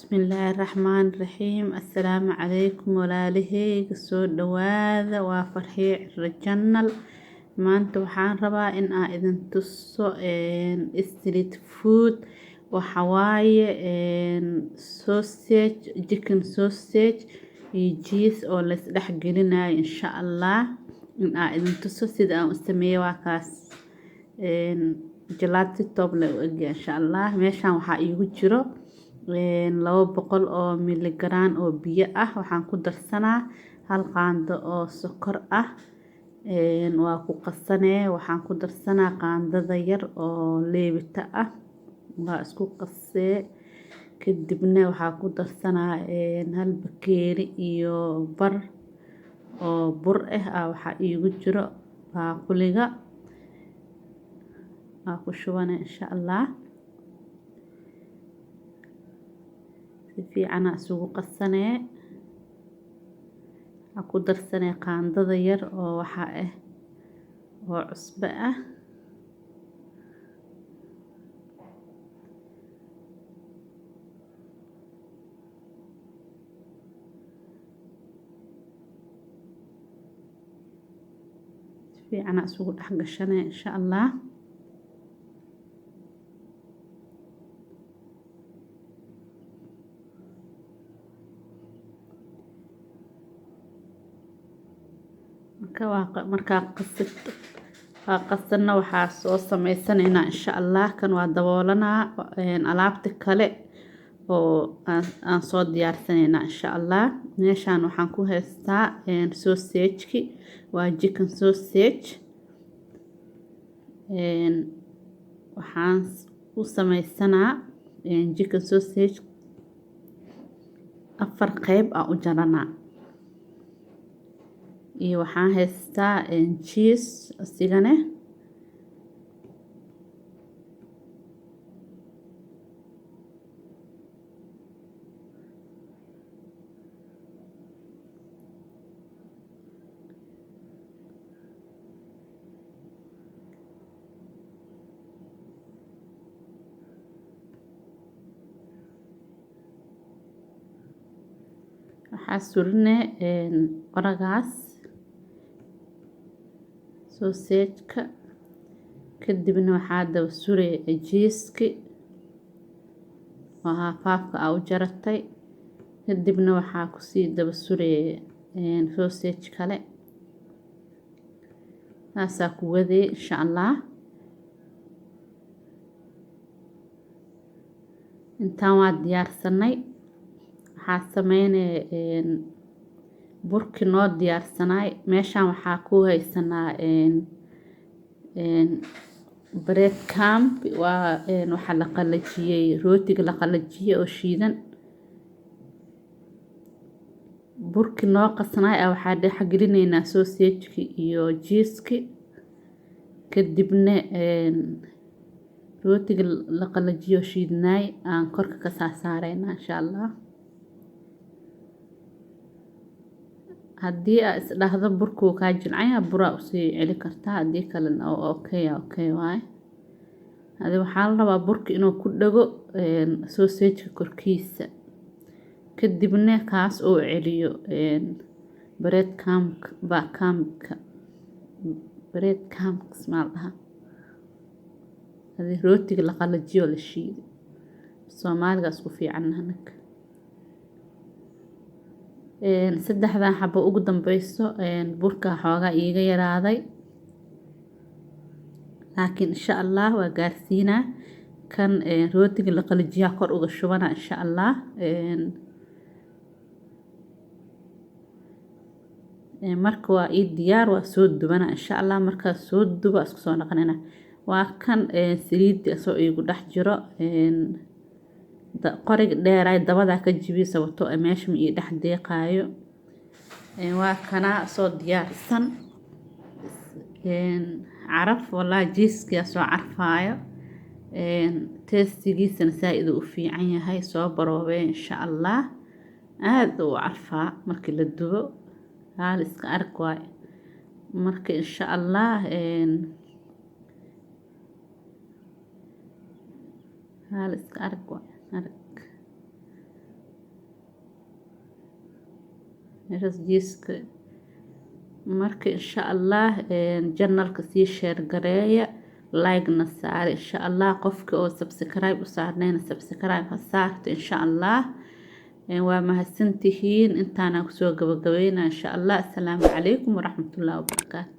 Bismillaahi Raxmaani Raxiim. Assalaamu calaykum walaalaheyga soo dhawaada. Waa Farxiyo Ciro Channel. Maanta waxaan rabaa in aan idin tuso street food. Waxa waaye sausage, chicken sausage iyo cheese oo la isdhex gelinayo insha Allah. In aan idin tuso sida aan u sameeyo waa kaas. Jalaato top leh u eg insha Allah. Meeshaan waxaa iigu jiro 200 oo miligram oo biyo ah. Waxaan ku darsanaa 1 qaando oo sokor ah. Waa ku qasanee. Waxaan ku darsanaa qaandada yar oo leebita ah. Waa isku qasee. Kadibna waxaa ku darsanaa 1 bakeeri iyo bar oo bur ah. Waxaa iigu jiro baaquliga. Waa ku shubanaa insha Allah. Si fiican isugu qasanee. Waxaa ku darsanee qaandada yar oo waxa oo cusbo ah. Si fiican isugu dhex gashanee insha Allah. markaa qasana waxaa soo sameysanaynaa insha Allah. Kan waa daboolanaa alaabta kale oo aan soo diyaarsanaynaa insha Allah. Meeshaan waxaan ku haystaa sausage waa chicken sausage. Waxaan u sameysanaa chicken sausage 4 qayb aan u jaranaa. iyo waxaan haystaa cheese asigane waxaa surne qoragaas sausage-ka. Kadibna waxaa daba suree cheese-ki oo haaf-haafka u jaratay. Kadibna waxaa ku sii daba suree sausage kale. Taasaa ku wadee insha Allah. Intaan waa diyaarsanay. Waxaa sameynee burki noo diyaarsanay. Meeshaan waxaa ku haysanaa bread crumb waa waxa la qalajiyay rootiga la qalajiyay oo shiidan. Burki noo qasnay waxaa dhex gelinaynaa sausage-ki iyo cheese-ki. Kadibna rootiga la qalajiyay oo shiidnay aan korka ka saaraynaa insha Allah. haddii aad isdhaahdo burku ka jilcaya bura u sii celi kartaa. haddii kalena oo okay waay. Hadi waxaa la rabaa burka inuu ku dhago sausage-ka korkiisa. Kadibna kaas oo celiyo bread crumb ismaalaha. Hadi rootiga la qalajiyo la shiido. Soomaaliga isku fiican hanaka. saddexdan xabo ugu dambayso burka xoogaa iiga yaraaday. laakiin insha Allah waa gaarsiinaa. Kan rootiga la qalajiyaa kor uga shubana insha Allah. marka waa diyaar waa soo dubana insha Allah. marka soo duba isku soo naqanina. waa kan saliid soo iigu dhex jiro qorig dheer ay dabada ka jibisa wato meesha ma ii dhex deeqaayo. waa kana soo diyaarsan caraf wallahi cheese-ka soo carfaayo. tastigiisana saaid u fiican yahay. soo baroobay insha Allah. aad u carfaa markii la dubo. hal iska arag waay. marka insha Allah hal iska arag waay. meeshaas jiiska marka insha allah janalka sii sheer gareeya like na saar insha allah qofka oo subscribe u saarnayna subscribe ha saarto insha allah waa mahadsantihiin intaana kusoo gabagabeynaa insha allah. Assalaamu calaykum waraxmatullaahi wabarakaatu.